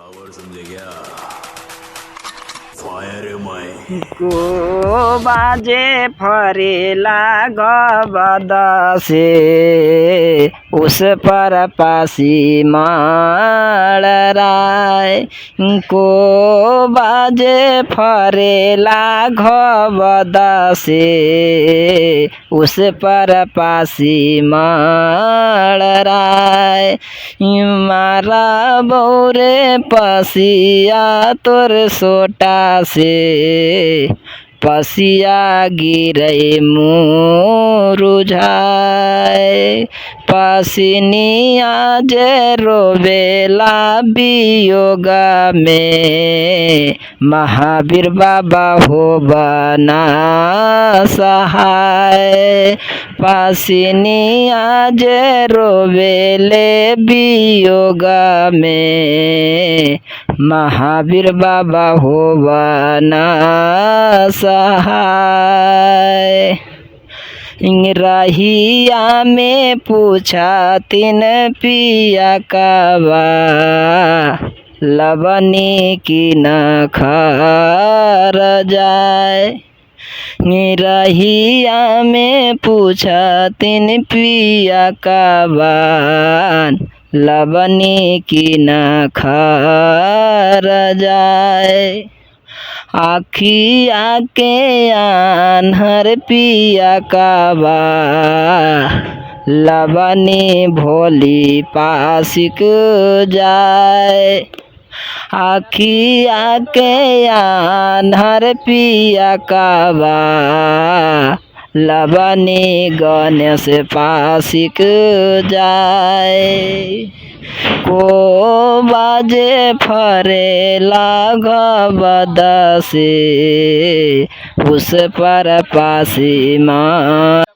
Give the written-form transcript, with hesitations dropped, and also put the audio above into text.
flower समझे क्या fire माई को बाजे फरेला गबदसे उस पर पासी माड़राय को बाजे फरेला घबदसे उस पर पासी माड़राय मारा बौरे पसिया तोर सोटा से पसिया गिरै मुरुझाय पसिनिया जे रोवेला वियोग में महावीर बाबा हो बना सहाय पसिनिया जे रोवेले वियोग में महावीर बाबा हो बना सहाय रहिया में पूछा तीन पिया काबा लबनी की न खर जाए रहिया में पूछा तीन पिया काबान लबनी की न खर जाए आखिया के आन्हर पिया काबा लबनी भोली पासिक जाए आखिया के आन्हर पिया काबा लबनी गणेश पासिक जाए को बाजे फरेला गबदसे उस पर पासी माँ